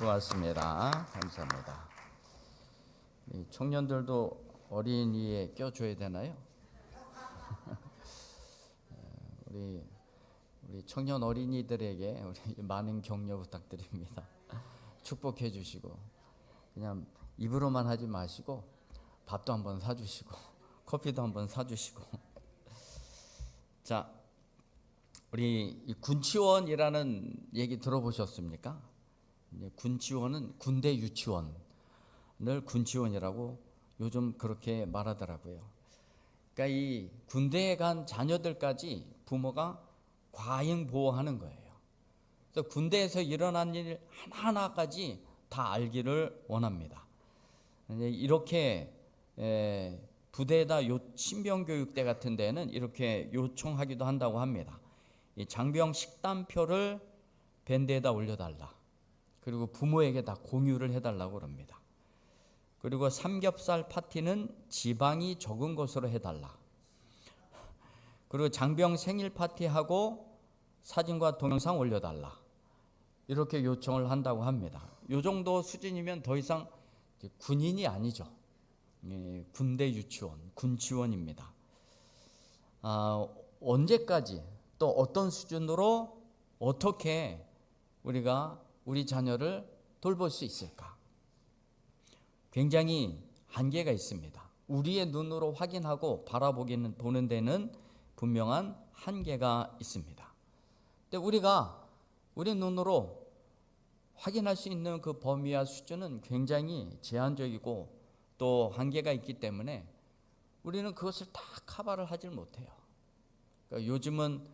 고맙습니다. 감사합니다. 이 청년들도 어린이에 껴줘야 되나요? 우리 청년 어린이들에게 우리 많은 격려 부탁드립니다. 축복해 주시고 그냥 입으로만 하지 마시고 밥도 한번 사주시고 커피도 한번 사주시고. 자, 우리 이 군치원이라는 얘기 들어보셨습니까? 군치원은 군대 유치원을 군치원이라고 요즘 그렇게 말하더라고요. 그러니까 이 군대에 간 자녀들까지 부모가 과잉 보호하는 거예요. 그래서 군대에서 일어난 일 하나하나까지 다 알기를 원합니다. 이렇게 부대에다 신병교육대 같은 데는 이렇게 요청하기도 한다고 합니다. 이 장병 식단표를 밴드에다 올려달라. 그리고 부모에게 다 공유를 해달라고 그럽니다. 그리고 삼겹살 파티는 지방이 적은 것으로 해달라. 그리고 장병 생일 파티하고 사진과 동영상 올려달라. 이렇게 요청을 한다고 합니다. 이 정도 수준이면 더 이상 군인이 아니죠. 군대 유치원, 군치원입니다. 언제까지 또 어떤 수준으로 어떻게 우리가 우리 자녀를 돌볼 수 있을까? 굉장히 한계가 있습니다. 우리의 눈으로 확인하고 보는 데는 분명한 한계가 있습니다. 근데 우리 눈으로 확인할 수 있는 그 범위와 수준은 굉장히 제한적이고 또 한계가 있기 때문에 우리는 그것을 다 커버를 하질 못해요. 그러니까 요즘은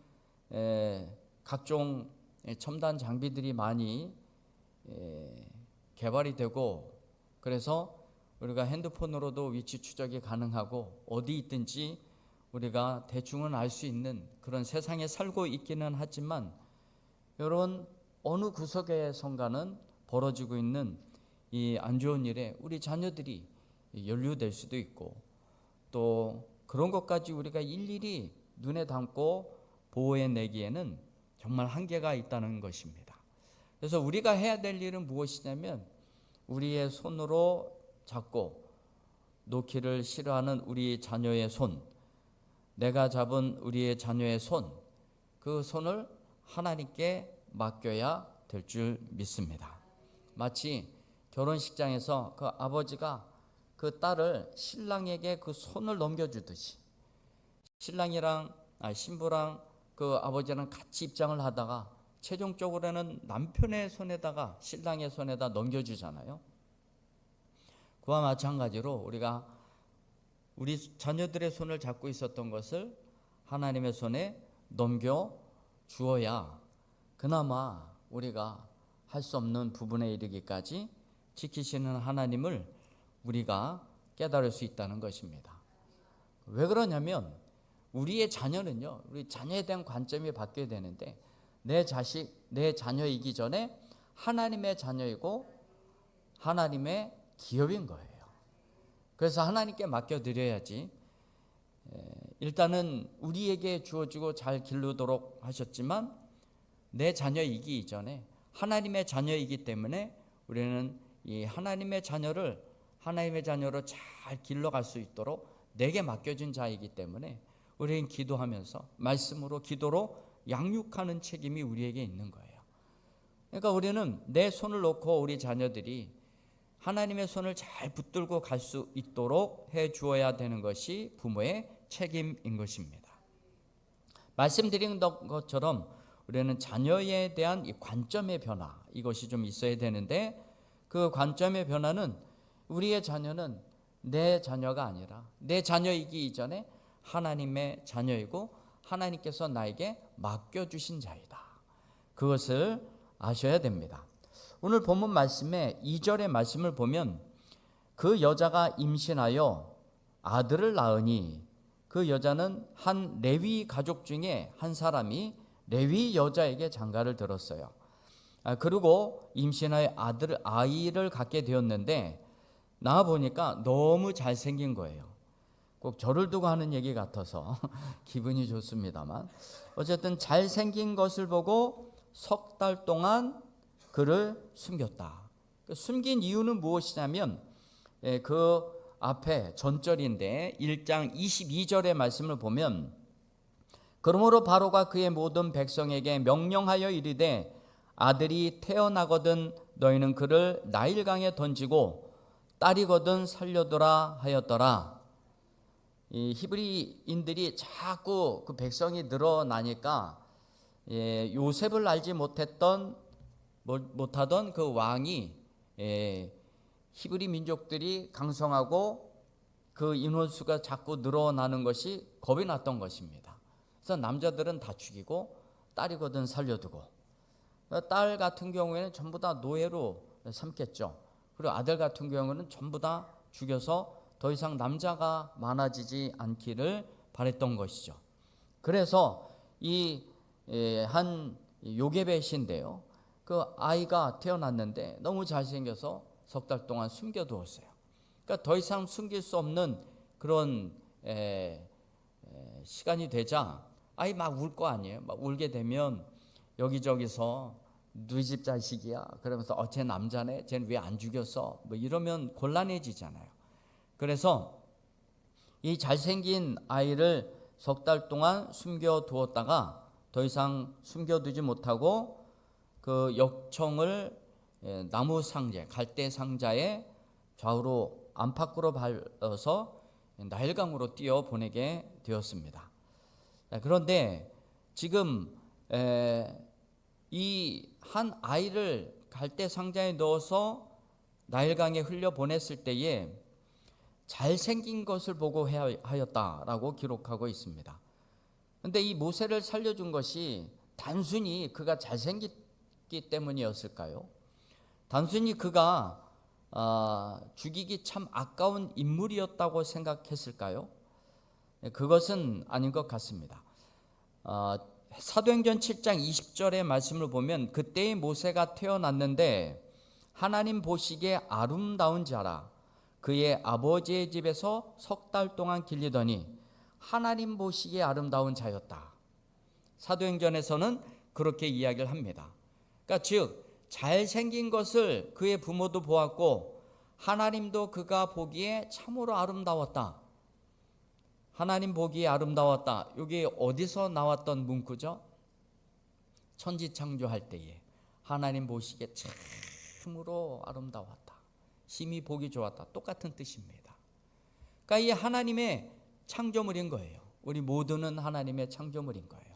각종 첨단 장비들이 많이 개발이 되고 그래서 우리가 핸드폰으로도 위치 추적이 가능하고 어디 있든지 우리가 대충은 알 수 있는 그런 세상에 살고 있기는 하지만 여러분 어느 구석에선가는 벌어지고 있는 이 안 좋은 일에 우리 자녀들이 연루될 수도 있고 또 그런 것까지 우리가 일일이 눈에 담고 보호해내기에는 정말 한계가 있다는 것입니다. 그래서 우리가 해야 될 일은 무엇이냐면 우리의 손으로 잡고 놓기를 싫어하는 우리 자녀의 손, 내가 잡은 우리의 자녀의 손, 그 손을 하나님께 맡겨야 될 줄 믿습니다. 마치 결혼식장에서 그 아버지가 그 딸을 신랑에게 그 손을 넘겨주듯이 신부랑 그 아버지랑 같이 입장을 하다가 최종적으로는 남편의 손에다가 신랑의 손에다 넘겨주잖아요. 그와 마찬가지로 우리가 우리 자녀들의 손을 잡고 있었던 것을 하나님의 손에 넘겨 주어야 그나마 우리가 할 수 없는 부분에 이르기까지 지키시는 하나님을 우리가 깨달을 수 있다는 것입니다. 왜 그러냐면 우리의 자녀는요, 우리 자녀에 대한 관점이 바뀌어야 되는데 내 자녀이기 전에 하나님의 자녀이고 하나님의 기업인 거예요. 그래서 하나님께 맡겨드려야지. 일단은 우리에게 주어지고 잘 기르도록 하셨지만 내 자녀이기 이전에 하나님의 자녀이기 때문에 우리는 이 하나님의 자녀로 잘 길러갈 수 있도록 내게 맡겨진 자이기 때문에 우리는 기도하면서 말씀으로 기도로 양육하는 책임이 우리에게 있는 거예요. 그러니까 우리는 내 손을 놓고 우리 자녀들이 하나님의 손을 잘 붙들고 갈 수 있도록 해 주어야 되는 것이 부모의 책임인 것입니다. 말씀드린 것처럼 우리는 자녀에 대한 이 관점의 변화, 이것이 좀 있어야 되는데 그 관점의 변화는 우리의 자녀는 내 자녀가 아니라 내 자녀이기 이전에 하나님의 자녀이고 하나님께서 나에게 맡겨주신 자이다. 그것을 아셔야 됩니다. 오늘 본문 말씀에 2절의 말씀을 보면 그 여자가 임신하여 아들을 낳으니 그 여자는 한 레위 가족 중에 한 사람이 레위 여자에게 장가를 들었어요. 그리고 임신하여 아이를 갖게 되었는데 나와보니까 너무 잘생긴 거예요. 꼭 저를 두고 하는 얘기 같아서 기분이 좋습니다만 어쨌든 잘생긴 것을 보고 석 달 동안 그를 숨겼다. 숨긴 이유는 무엇이냐면 그 앞에 전절인데 1장 22절의 말씀을 보면 그러므로 바로가 그의 모든 백성에게 명령하여 이르되 아들이 태어나거든 너희는 그를 나일강에 던지고 딸이거든 살려두라 하였더라. 이 히브리인들이 자꾸 그 백성이 늘어나니까 요셉을 알지 못하던 그 왕이 히브리 민족들이 강성하고 그 인원수가 자꾸 늘어나는 것이 겁이 났던 것입니다. 그래서 남자들은 다 죽이고 딸이거든 살려두고, 딸 같은 경우에는 전부 다 노예로 삼겠죠. 그리고 아들 같은 경우는 전부 다 죽여서 더 이상 남자가 많아지지 않기를 바랬던 것이죠. 그래서 이 한 요게벳인데요, 그 아이가 태어났는데 너무 잘생겨서 석 달 동안 숨겨두었어요. 그러니까 더 이상 숨길 수 없는 그런 시간이 되자 아이 막 울 거 아니에요. 막 울게 되면 여기저기서 너희 집 자식이야 그러면서 쟤 남자네, 쟤는 왜 안 죽였어, 뭐 이러면 곤란해지잖아요. 그래서 이 잘생긴 아이를 석 달 동안 숨겨두었다가 더 이상 숨겨두지 못하고 그 역청을 나무 상자, 갈대 상자에 좌우로 안팎으로 발라서 나일강으로 띄어 보내게 되었습니다. 그런데 지금 이 한 아이를 갈대 상자에 넣어서 나일강에 흘려 보냈을 때에 잘생긴 것을 보고 하였다라고 기록하고 있습니다. 그런데 이 모세를 살려준 것이 단순히 그가 잘생겼기 때문이었을까요? 단순히 그가 죽이기 참 아까운 인물이었다고 생각했을까요? 그것은 아닌 것 같습니다. 사도행전 7장 20절의 말씀을 보면 그때의 모세가 태어났는데 하나님 보시기에 아름다운 자라 그의 아버지의 집에서 석 달 동안 길리더니 하나님 보시기에 아름다운 자였다. 사도행전에서는 그렇게 이야기를 합니다. 그러니까 즉 잘생긴 것을 그의 부모도 보았고 하나님도 그가 보기에 참으로 아름다웠다. 하나님 보기에 아름다웠다. 이게 어디서 나왔던 문구죠? 천지창조할 때에 하나님 보시기에 참으로 아름다웠다. 심히 보기 좋았다. 똑같은 뜻입니다. 그러니까 이 하나님의 창조물인 거예요. 우리 모두는 하나님의 창조물인 거예요.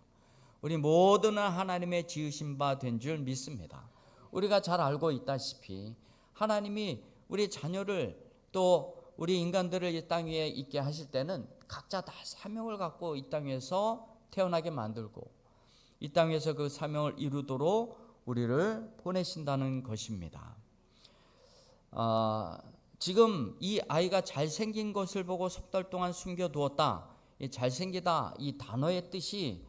우리 모두는 하나님의 지으신 바 된 줄 믿습니다. 우리가 잘 알고 있다시피 하나님이 우리 자녀를 또 우리 인간들을 이 땅 위에 있게 하실 때는 각자 다 사명을 갖고 이 땅에서 태어나게 만들고 이 땅에서 그 사명을 이루도록 우리를 보내신다는 것입니다. 지금 이 아이가 잘생긴 것을 보고 석 달 동안 숨겨두었다. 이 잘생기다 이 단어의 뜻이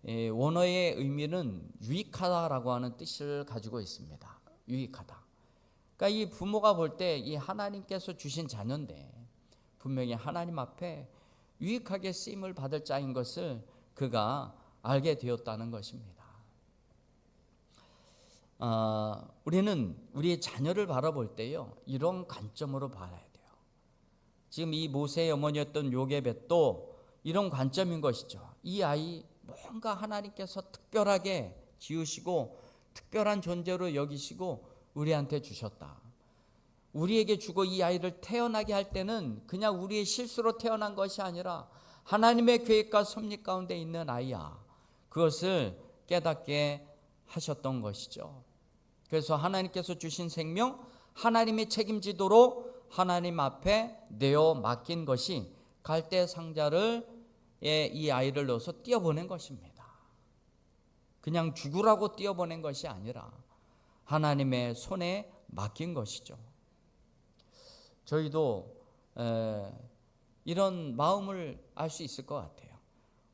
원어의 의미는 유익하다라고 하는 뜻을 가지고 있습니다. 유익하다. 그러니까 이 부모가 볼 때 이 하나님께서 주신 자녀인데 분명히 하나님 앞에 유익하게 쓰임을 받을 자인 것을 그가 알게 되었다는 것입니다. 우리는 우리의 자녀를 바라볼 때요 이런 관점으로 봐야 돼요. 지금 이 모세의 어머니였던 요게벳도 이런 관점인 것이죠. 이 아이 뭔가 하나님께서 특별하게 지으시고 특별한 존재로 여기시고 우리한테 주셨다. 우리에게 주고 이 아이를 태어나게 할 때는 그냥 우리의 실수로 태어난 것이 아니라 하나님의 계획과 섭리 가운데 있는 아이야. 그것을 깨닫게 하셨던 것이죠. 그래서 하나님께서 주신 생명 하나님이 책임지도록 하나님 앞에 내어 맡긴 것이 갈대 상자를 이 아이를 넣어서 띄어보낸 것입니다. 그냥 죽으라고 띄어보낸 것이 아니라 하나님의 손에 맡긴 것이죠. 저희도 이런 마음을 알 수 있을 것 같아요.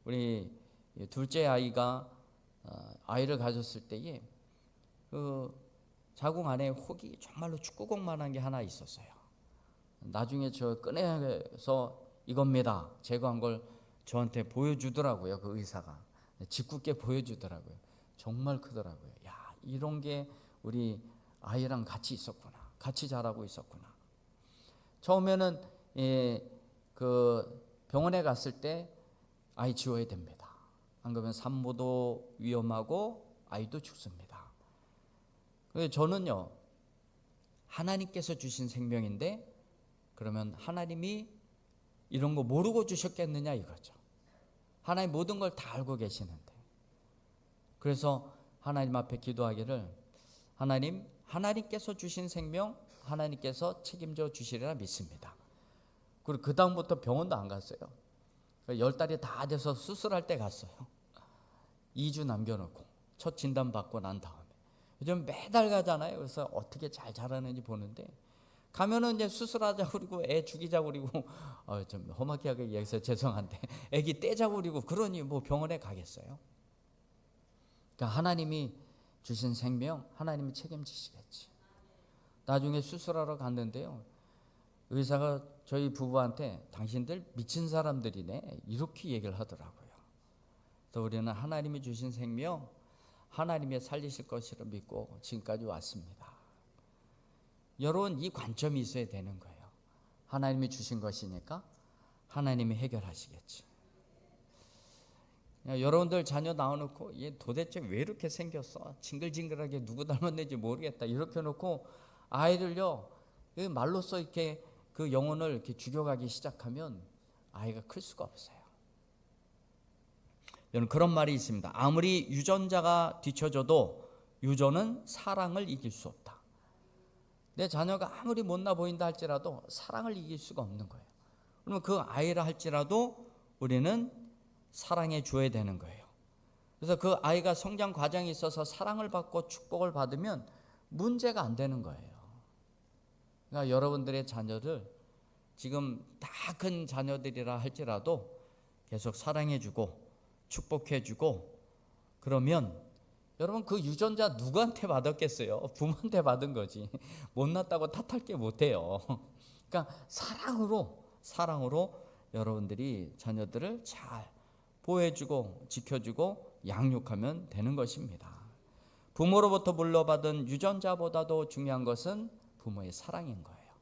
우리 둘째 아이가 아이를 가졌을 때에 그 자궁 안에 혹이 정말로 축구공만한 게 하나 있었어요. 나중에 저 꺼내서 이겁니다 제거한 걸 저한테 보여주더라고요. 그 의사가 짓궂게 보여주더라고요. 정말 크더라고요. 야, 이런 게 우리 아이랑 같이 있었구나. 같이 자라고 있었구나. 처음에는 그 병원에 갔을 때 아이 지워야 됩니다. 안 그러면 산모도 위험하고 아이도 죽습니다. 그래서 저는요, 하나님께서 주신 생명인데 그러면 하나님이 이런 거 모르고 주셨겠느냐 이거죠. 하나님 모든 걸 다 알고 계시는데. 그래서 하나님 앞에 기도하기를, 하나님께서 주신 생명 하나님께서 책임져 주시리라 믿습니다. 그리고 그 다음부터 병원도 안 갔어요. 10달이 다 돼서 수술할 때 갔어요. 2주 남겨놓고 첫 진단 받고 난 다음에. 요즘 매달 가잖아요. 그래서 어떻게 잘 자라는지 보는데, 가면은 이제 수술하자고 그러고 애 죽이자고 그러고 좀 험하게 하게 얘기해서 죄송한데 애기 떼자고 그러고, 그러니 뭐 병원에 가겠어요? 그러니까 하나님이 주신 생명 하나님이 책임지시겠지. 나중에 수술하러 갔는데요, 의사가 저희 부부한테 당신들 미친 사람들이네 이렇게 얘기를 하더라고요. 그래서 우리는 하나님이 주신 생명 하나님이 살리실 것이라 믿고 지금까지 왔습니다. 여러분, 이 관점이 있어야 되는 거예요. 하나님이 주신 것이니까 하나님이 해결하시겠지. 여러분들 자녀 낳아놓고 얘 도대체 왜 이렇게 생겼어? 징글징글하게 누구 닮았는지 모르겠다 이렇게 놓고 아이를요 말로써 이렇게 그 영혼을 이렇게 죽여가기 시작하면 아이가 클 수가 없어요. 여러분, 그런 말이 있습니다. 아무리 유전자가 뒤처져도 유전은 사랑을 이길 수 없다. 내 자녀가 아무리 못나 보인다 할지라도 사랑을 이길 수가 없는 거예요. 그러면 그 아이라 할지라도 우리는 사랑해 줘야 되는 거예요. 그래서 그 아이가 성장 과정에 있어서 사랑을 받고 축복을 받으면 문제가 안 되는 거예요. 그러니까 여러분들의 자녀들 지금 다 큰 자녀들이라 할지라도 계속 사랑해 주고 축복해 주고, 그러면 여러분 그 유전자 누구한테 받았겠어요? 부모한테 받은 거지. 못났다고 탓할 게 못해요. 그러니까 사랑으로 여러분들이 자녀들을 잘 보호해주고 지켜주고 양육하면 되는 것입니다. 부모로부터 물려받은 유전자보다도 중요한 것은 부모의 사랑인 거예요.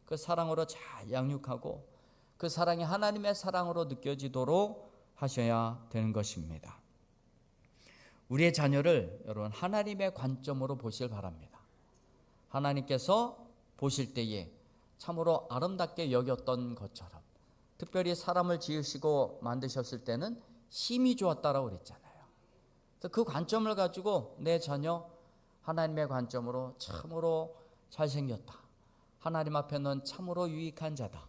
그 사랑으로 잘 양육하고 그 사랑이 하나님의 사랑으로 느껴지도록 하셔야 되는 것입니다. 우리의 자녀를 여러분 하나님의 관점으로 보시길 바랍니다. 하나님께서 보실 때에 참으로 아름답게 여겼던 것처럼, 특별히 사람을 지으시고 만드셨을 때는 힘이 좋았다라고 그랬잖아요. 그래서 그 관점을 가지고 내 자녀 하나님의 관점으로 참으로 잘생겼다, 하나님 앞에 넌 참으로 유익한 자다,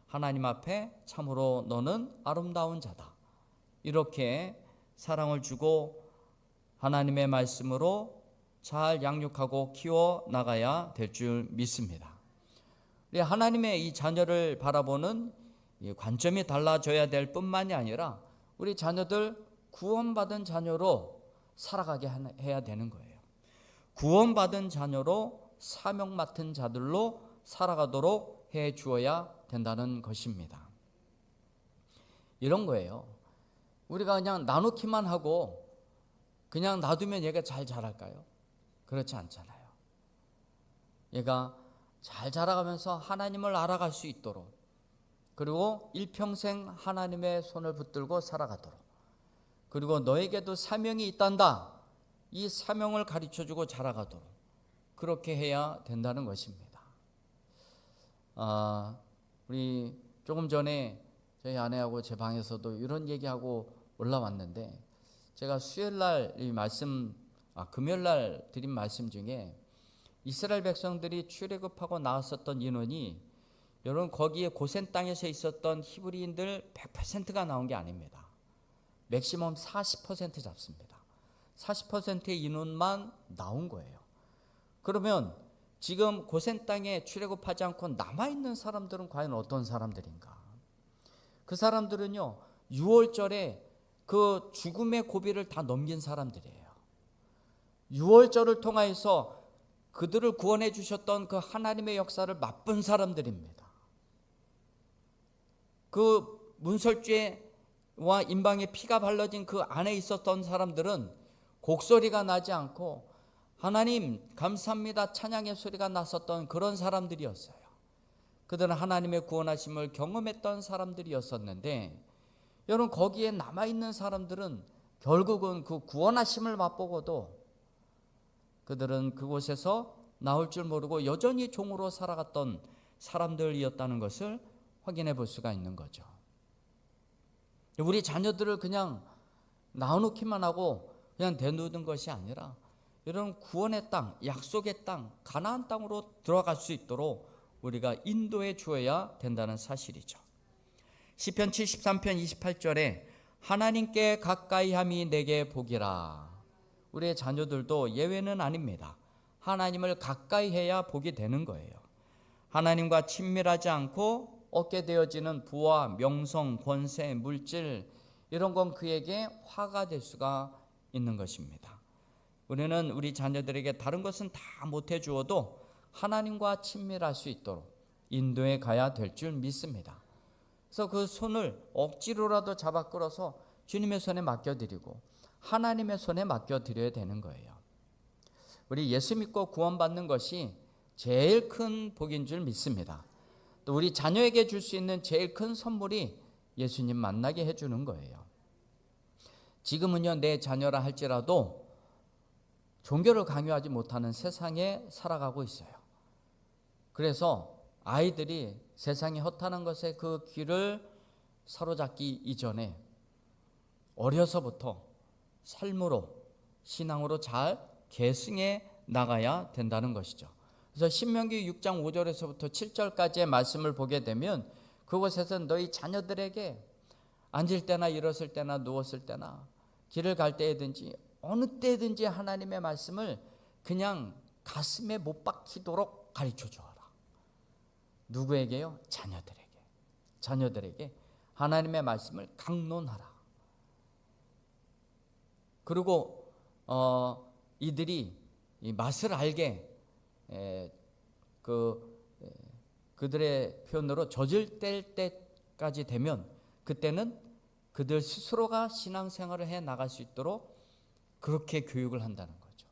하나님 앞에 참으로 너는 아름다운 자다, 이렇게 사랑을 주고 하나님의 말씀으로 잘 양육하고 키워 나가야 될 줄 믿습니다. 하나님의 이 자녀를 바라보는 관점이 달라져야 될 뿐만이 아니라 우리 자녀들 구원받은 자녀로 살아가게 해야 되는 거예요. 구원받은 자녀로 사명 맡은 자들로 살아가도록 해 주어야 된다는 것입니다. 이런 거예요. 우리가 그냥 나누기만 하고 그냥 놔두면 얘가 잘 자랄까요? 그렇지 않잖아요. 얘가 잘 자라가면서 하나님을 알아갈 수 있도록, 그리고 일평생 하나님의 손을 붙들고 살아가도록, 그리고 너에게도 사명이 있단다, 이 사명을 가르쳐주고 자라가도록 그렇게 해야 된다는 것입니다. 우리 조금 전에 저희 아내하고 제 방에서도 이런 얘기하고 올라왔는데, 제가 수요일날 이 말씀, 금요일날 드린 말씀 중에 이스라엘 백성들이 출애굽하고 나왔었던 인원이, 여러분 거기에 고센 땅에서 있었던 히브리인들 100%가 나온 게 아닙니다. 맥시멈 40% 잡습니다. 40%의 인원만 나온 거예요. 그러면 지금 고센 땅에 출애굽하지 않고 남아있는 사람들은 과연 어떤 사람들인가? 그 사람들은요, 6월절에 그 죽음의 고비를 다 넘긴 사람들이에요. 6월절을 통하여서 그들을 구원해 주셨던 그 하나님의 역사를 맛본 사람들입니다. 그 문설주와 임방에 피가 발라진 그 안에 있었던 사람들은 곡소리가 나지 않고 하나님 감사합니다 찬양의 소리가 났었던 그런 사람들이었어요. 그들은 하나님의 구원하심을 경험했던 사람들이었었는데, 여러분 거기에 남아있는 사람들은 결국은 그 구원하심을 맛보고도 그들은 그곳에서 나올 줄 모르고 여전히 종으로 살아갔던 사람들이었다는 것을 확인해 볼 수가 있는 거죠. 우리 자녀들을 그냥 낳아놓기만 하고 그냥 대놓는 것이 아니라, 이런 구원의 땅, 약속의 땅, 가나안 땅으로 들어갈 수 있도록 우리가 인도해 주어야 된다는 사실이죠. 시편 73편 28절에 하나님께 가까이함이 내게 복이라. 우리의 자녀들도 예외는 아닙니다. 하나님을 가까이 해야 복이 되는 거예요. 하나님과 친밀하지 않고 얻게 되어지는 부와 명성, 권세, 물질, 이런 건 그에게 화가 될 수가 있는 것입니다. 우리는 우리 자녀들에게 다른 것은 다 못해 주어도 하나님과 친밀할 수 있도록 인도해 가야 될 줄 믿습니다. 그래서 그 손을 억지로라도 잡아 끌어서 주님의 손에 맡겨드리고 하나님의 손에 맡겨드려야 되는 거예요. 우리 예수 믿고 구원받는 것이 제일 큰 복인 줄 믿습니다. 또 우리 자녀에게 줄 수 있는 제일 큰 선물이 예수님 만나게 해주는 거예요. 지금은요, 내 자녀라 할지라도 종교를 강요하지 못하는 세상에 살아가고 있어요. 그래서 아이들이 세상이 허탄한 것에 그 귀를 사로잡기 이전에 어려서부터 삶으로, 신앙으로 잘 계승해 나가야 된다는 것이죠. 그래서 신명기 6장 5절에서부터 7절까지의 말씀을 보게 되면 그곳에서 너희 자녀들에게 앉을 때나 일었을 때나 누웠을 때나 길을 갈 때든지 어느 때든지 하나님의 말씀을 그냥 가슴에 못 박히도록 가르쳐 주어라. 누구에게요? 자녀들에게 하나님의 말씀을 강론하라. 그리고 이들이 이 맛을 알게 그들의 표현으로 젖을 뗄 때까지 되면 그때는 그들 스스로가 신앙생활을 해 나갈 수 있도록 그렇게 교육을 한다는 거죠.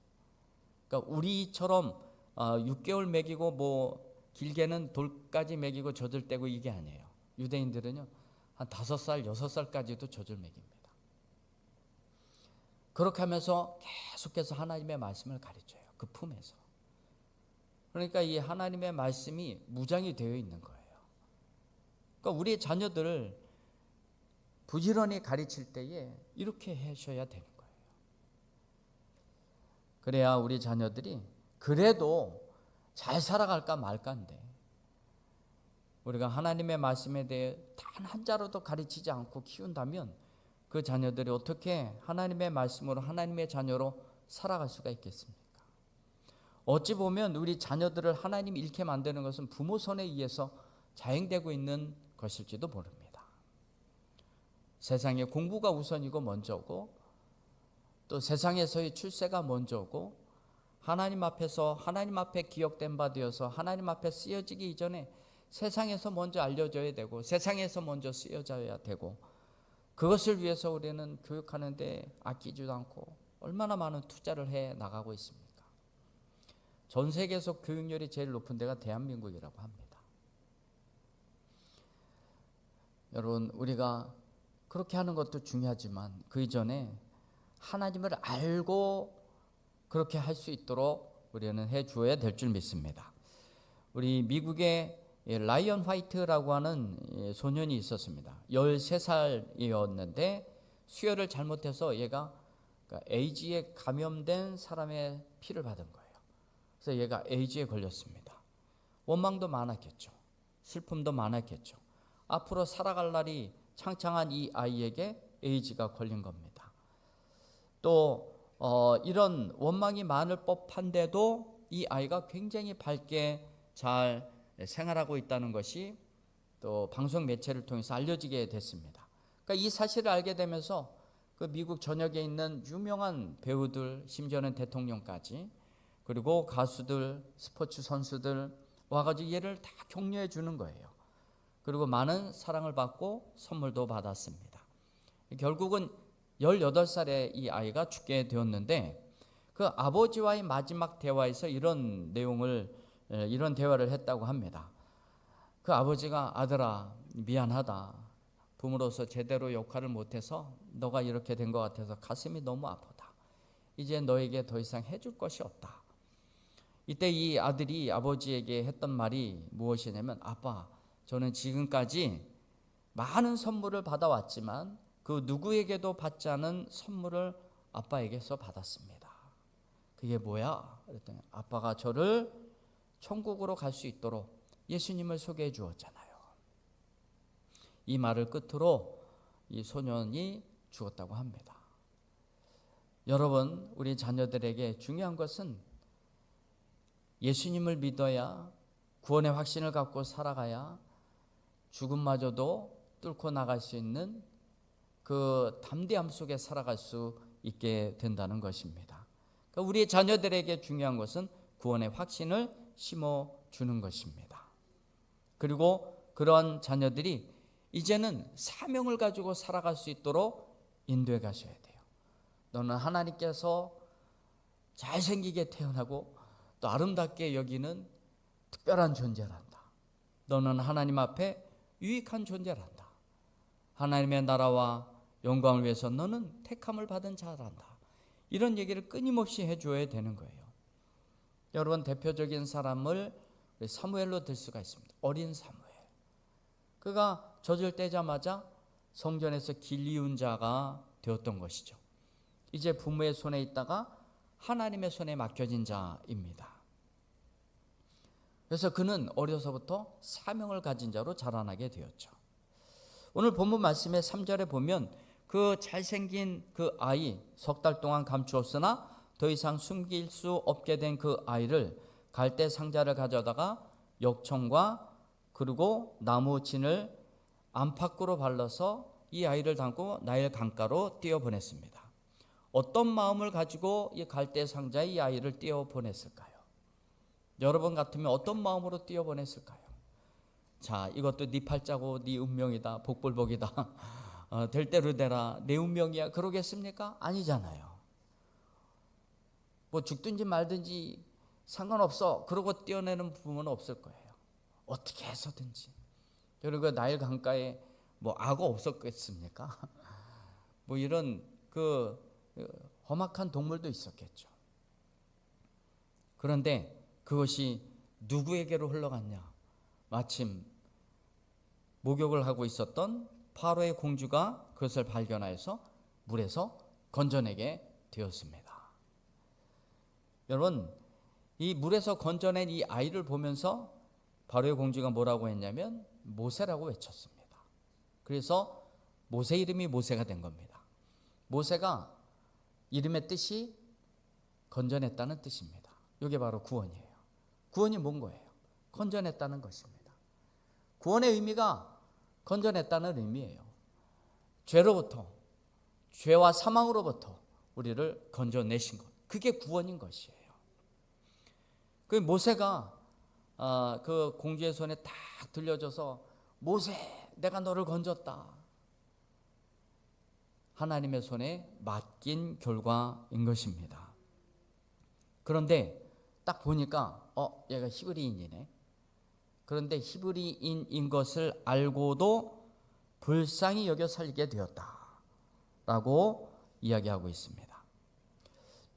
그러니까 우리처럼 6개월 먹이고 뭐 길게는 돌까지 먹이고 젖을 떼고 이게 아니에요. 유대인들은요 한 5살, 6살까지도 젖을 먹입니다. 그렇게 하면서 계속해서 하나님의 말씀을 가르쳐요. 그 품에서. 그러니까 이 하나님의 말씀이 무장이 되어 있는 거예요. 그러니까 우리 자녀들을 부지런히 가르칠 때에 이렇게 하셔야 되는 거예요. 그래야 우리 자녀들이 그래도 잘 살아갈까 말까인데, 우리가 하나님의 말씀에 대해 단 한 자로도 가르치지 않고 키운다면 그 자녀들이 어떻게 하나님의 말씀으로 하나님의 자녀로 살아갈 수가 있겠습니까? 어찌 보면 우리 자녀들을 하나님 잃게 만드는 것은 부모 손에 의해서 자행되고 있는 것일지도 모릅니다. 세상에 공부가 우선이고 먼저고, 또 세상에서의 출세가 먼저고, 하나님 앞에서 하나님 앞에 기억된 바 되어서 하나님 앞에 쓰여지기 이전에 세상에서 먼저 알려져야 되고 세상에서 먼저 쓰여져야 되고, 그것을 위해서 우리는 교육하는데 아끼지도 않고 얼마나 많은 투자를 해 나가고 있습니까? 전 세계에서 교육열이 제일 높은 데가 대한민국이라고 합니다. 여러분, 우리가 그렇게 하는 것도 중요하지만 그 이전에 하나님을 알고 그렇게 할 수 있도록 우리는 해 주어야 될 줄 믿습니다. 우리 미국의 라이언 화이트라고 하는 소년이 있었습니다. 13살이었는데 수혈을 잘못해서 얘가 에이즈에 감염된 사람의 피를 받은 거예요. 그래서 얘가 에이즈에 걸렸습니다. 원망도 많았겠죠. 슬픔도 많았겠죠. 앞으로 살아갈 날이 창창한 이 아이에게 에이즈가 걸린 겁니다. 또 이런 원망이 많을 법한데도 이 아이가 굉장히 밝게 잘 생활하고 있다는 것이 또 방송 매체를 통해서 알려지게 됐습니다. 그러니까 이 사실을 알게 되면서 그 미국 전역에 있는 유명한 배우들, 심지어는 대통령까지, 그리고 가수들, 스포츠 선수들 와가지고 얘를 다 격려해 주는 거예요. 그리고 많은 사랑을 받고 선물도 받았습니다. 결국은 18살의 이 아이가 죽게 되었는데, 그 아버지와의 마지막 대화에서 이런 대화를 했다고 합니다. 그 아버지가 아들아 미안하다. 부모로서 제대로 역할을 못해서 너가 이렇게 된 것 같아서 가슴이 너무 아프다. 이제 너에게 더 이상 해줄 것이 없다. 이때 이 아들이 아버지에게 했던 말이 무엇이냐면 아빠 저는 지금까지 많은 선물을 받아왔지만 그 누구에게도 받지 않은 선물을 아빠에게서 받았습니다. 그게 뭐야? 그랬더니 아빠가 저를 천국으로 갈 수 있도록 예수님을 소개해 주었잖아요. 이 말을 끝으로 이 소년이 죽었다고 합니다. 여러분, 우리 자녀들에게 중요한 것은 예수님을 믿어야 구원의 확신을 갖고 살아가야 죽음마저도 뚫고 나갈 수 있는 그 담대함 속에 살아갈 수 있게 된다는 것입니다. 그러니까 우리 자녀들에게 중요한 것은 구원의 확신을 심어주는 것입니다. 그리고 그런 자녀들이 이제는 사명을 가지고 살아갈 수 있도록 인도해 가셔야 돼요. 너는 하나님께서 잘생기게 태어나고 또 아름답게 여기는 특별한 존재란다. 너는 하나님 앞에 유익한 존재란다. 하나님의 나라와 영광을 위해서 너는 택함을 받은 자란다. 이런 얘기를 끊임없이 해줘야 되는 거예요. 여러분 대표적인 사람을 사무엘로 들 수가 있습니다. 어린 사무엘. 그가 젖을 떼자마자 성전에서 길 이은 자가 되었던 것이죠. 이제 부모의 손에 있다가 하나님의 손에 맡겨진 자입니다. 그래서 그는 어려서부터 사명을 가진 자로 자라나게 되었죠. 오늘 본문 말씀의 3절에 보면 그 잘생긴 그 아이 석 달 동안 감추었으나 더 이상 숨길 수 없게 된 그 아이를 갈대 상자를 가져다가 역청과 그리고 나무 진을 안팎으로 발라서 이 아이를 담고 나일 강가로 띄어보냈습니다. 어떤 마음을 가지고 이 갈대 상자에 이 아이를 띄어보냈을까요? 여러분 같으면 어떤 마음으로 띄어보냈을까요? 자, 이것도 네 팔자고 네 운명이다, 복불복이다, 될 대로 되라, 내 운명이야, 그러겠습니까? 아니잖아요. 뭐 죽든지 말든지 상관없어 그러고 띄어내는 부모는 없을 거예요. 어떻게 해서든지. 그리고 나일 강가에 뭐 악어 없었겠습니까? 뭐 이런 그 험악한 동물도 있었겠죠. 그런데 그것이 누구에게로 흘러갔냐? 마침 목욕을 하고 있었던 파로의 공주가 그것을 발견하여서 물에서 건져내게 되었습니다. 여러분, 이 물에서 건져낸 이 아이를 보면서 바로의 공주가 뭐라고 했냐면 모세라고 외쳤습니다. 그래서 모세 이름이 모세가 된 겁니다. 모세가 이름의 뜻이 건져냈다는 뜻입니다. 이게 바로 구원이에요. 구원이 뭔 거예요? 건져냈다는 것입니다. 구원의 의미가 건져냈다는 의미예요. 죄로부터, 죄와 사망으로부터 우리를 건져내신 것. 그게 구원인 것이에요. 그 모세가 그 공주의 손에 딱 들려줘서 모세, 내가 너를 건졌다. 하나님의 손에 맡긴 결과인 것입니다. 그런데 딱 보니까 얘가 히브리인이네. 그런데 히브리인인 것을 알고도 불쌍히 여겨 살게 되었다라고 이야기하고 있습니다.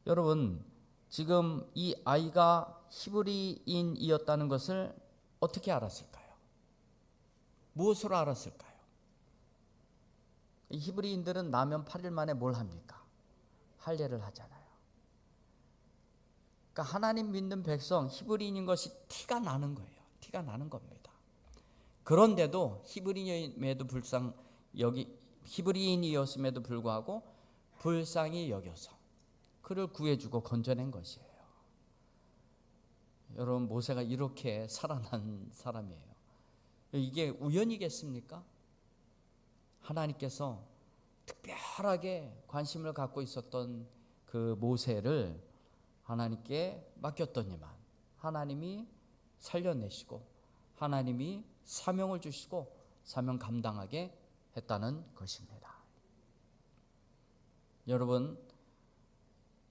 여러분, 지금 이 아이가 히브리인이었다는 것을 어떻게 알았을까요? 무엇으로 알았을까요? 히브리인들은 나면 8일 만에 뭘 합니까? 할례를 하잖아요. 그러니까 하나님 믿는 백성 히브리인인 것이 티가 나는 거예요. 티가 나는 겁니다. 그런데도 히브리인이었음에도 불구하고 불쌍히 여겨서 그를 구해주고 건져낸 것이에요. 여러분, 모세가 이렇게 살아난 사람이에요. 이게 우연이겠습니까? 하나님께서 특별하게 관심을 갖고 있었던 그 모세를 하나님께 맡겼더니만 하나님이 살려내시고 하나님이 사명을 주시고 사명 감당하게 했다는 것입니다. 여러분,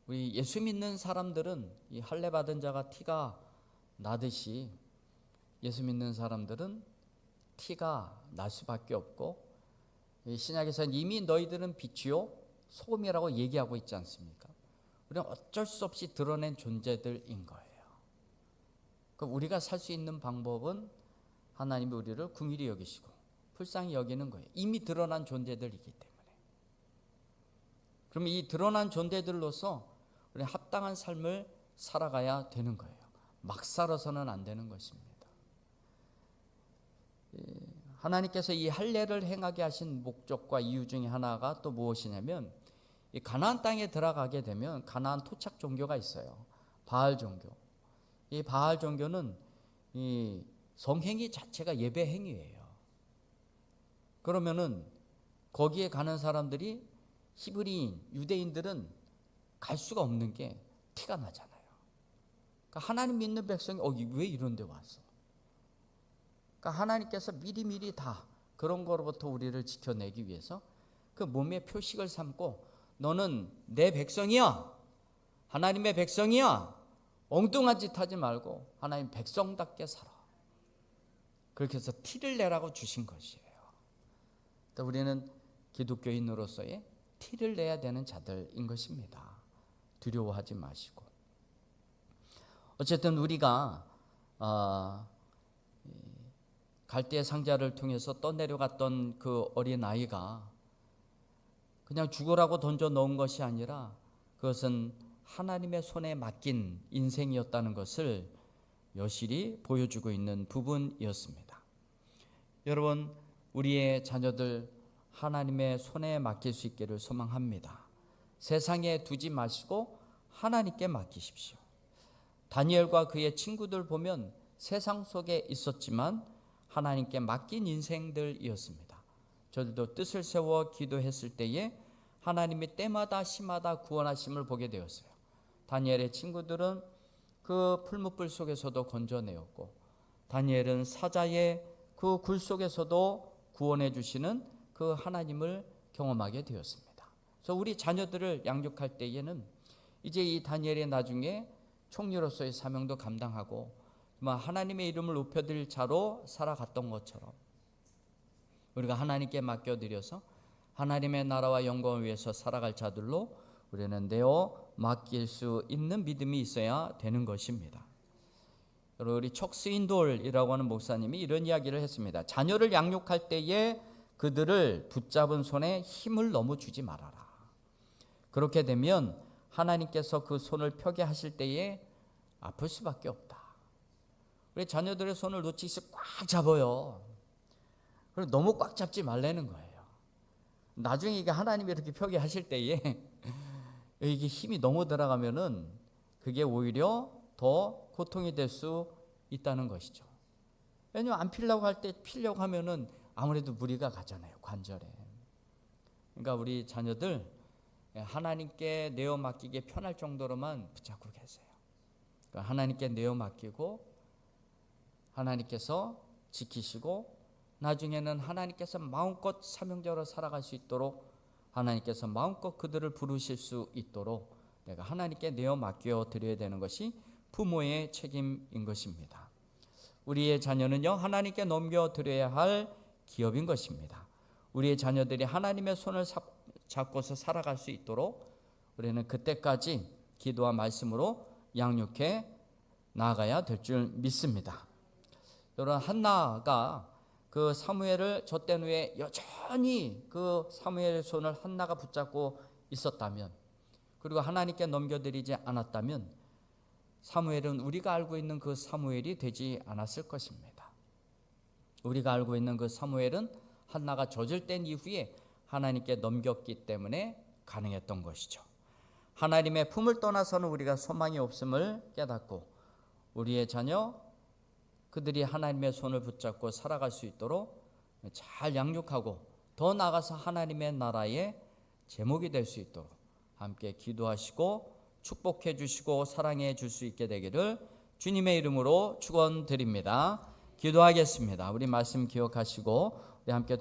우리 예수 믿는 사람들은 이 할례 받은 자가 티가 나듯이 예수 믿는 사람들은 티가 날 수밖에 없고, 신약에서는 이미 너희들은 빛이요 소금이라고 얘기하고 있지 않습니까? 우리는 어쩔 수 없이 드러낸 존재들인 거예요. 그러니까 우리가 살 수 있는 방법은 하나님이 우리를 긍휼히 여기시고 불쌍히 여기는 거예요. 이미 드러난 존재들이기 때문에. 그러면 이 드러난 존재들로서 우리는 합당한 삶을 살아가야 되는 거예요. 막 살아서는 안 되는 것입니다. 하나님께서 이 할례를 행하게 하신 목적과 이유 중에 하나가 또 무엇이냐면, 이 가나안 땅에 들어가게 되면 가나안 토착 종교가 있어요. 바알 종교. 이 바알 종교는 이 성행위 자체가 예배 행위예요. 그러면은 거기에 가는 사람들이 히브리인, 유대인들은 갈 수가 없는 게 티가 나잖아요. 그러니까 하나님 믿는 백성이 왜 이런 데 왔어? 그러니까 하나님께서 미리미리 다 그런 거로부터 우리를 지켜내기 위해서 그 몸의 표식을 삼고, 너는 내 백성이야, 하나님의 백성이야, 엉뚱한 짓 하지 말고 하나님 백성답게 살아. 그렇게 해서 티를 내라고 주신 것이에요. 우리는 기독교인으로서의 티를 내야 되는 자들인 것입니다. 두려워하지 마시고. 어쨌든 우리가 갈대의 상자를 통해서 떠내려갔던 그 어린 아이가 그냥 죽으라고 던져 넣은 것이 아니라 그것은 하나님의 손에 맡긴 인생이었다는 것을 여실히 보여주고 있는 부분이었습니다. 여러분, 우리의 자녀들 하나님의 손에 맡길 수 있기를 소망합니다. 세상에 두지 마시고 하나님께 맡기십시오. 다니엘과 그의 친구들 보면 세상 속에 있었지만 하나님께 맡긴 인생들이었습니다. 저들도 뜻을 세워 기도했을 때에 하나님이 때마다 시마다 구원하심을 보게 되었어요. 다니엘의 친구들은 그 풀무불 속에서도 건져내었고, 다니엘은 사자의 그 굴 속에서도 구원해 주시는 그 하나님을 경험하게 되었습니다. 그래서 우리 자녀들을 양육할 때에는 이제 이 다니엘이 나중에 총리로서의 사명도 감당하고 하나님의 이름을 높여드릴 자로 살아갔던 것처럼 우리가 하나님께 맡겨드려서 하나님의 나라와 영광을 위해서 살아갈 자들로 우리는 내어 맡길 수 있는 믿음이 있어야 되는 것입니다. 여러분, 우리 척스윈돌이라고 하는 목사님이 이런 이야기를 했습니다. 자녀를 양육할 때에 그들을 붙잡은 손에 힘을 너무 주지 말아라. 그렇게 되면 하나님께서 그 손을 펴게 하실 때에 아플 수밖에 없다. 우리 자녀들의 손을 놓치시 꽉 잡아요. 그리고 너무 꽉 잡지 말라는 거예요. 나중에 이게 하나님이 이렇게 펴게 하실 때에 이게 힘이 너무 들어가면은 그게 오히려 더 고통이 될 수 있다는 것이죠. 왜냐하면 안 피려고 할 때 피려고 하면은 아무래도 무리가 가잖아요, 관절에. 그러니까 우리 자녀들 하나님께 내어 맡기기에 편할 정도로만 붙잡고 계세요. 그러니까 하나님께 내어 맡기고 하나님께서 지키시고 나중에는 하나님께서 마음껏 사명자로 살아갈 수 있도록 하나님께서 마음껏 그들을 부르실 수 있도록 내가 하나님께 내어 맡겨 드려야 되는 것이 부모의 책임인 것입니다. 우리의 자녀는요, 하나님께 넘겨 드려야 할 기업인 것입니다. 우리의 자녀들이 하나님의 손을 잡고서 살아갈 수 있도록 우리는 그때까지 기도와 말씀으로 양육해 나아가야 될 줄 믿습니다. 여러분, 한나가 그 사무엘을 젖된 후에 여전히 그 사무엘의 손을 한나가 붙잡고 있었다면, 그리고 하나님께 넘겨드리지 않았다면 사무엘은 우리가 알고 있는 그 사무엘이 되지 않았을 것입니다. 우리가 알고 있는 그 사무엘은 한나가 젖을 뗀 이후에 하나님께 넘겼기 때문에 가능했던 것이죠. 하나님의 품을 떠나서는 우리가 소망이 없음을 깨닫고 우리의 자녀 그들이 하나님의 손을 붙잡고 살아갈 수 있도록 잘 양육하고 더 나아가서 하나님의 나라의 제목이 될 수 있도록 함께 기도하시고 축복해 주시고 사랑해 줄 수 있게 되기를 주님의 이름으로 축원드립니다. 기도하겠습니다. 우리 말씀 기억하시고 우리 함께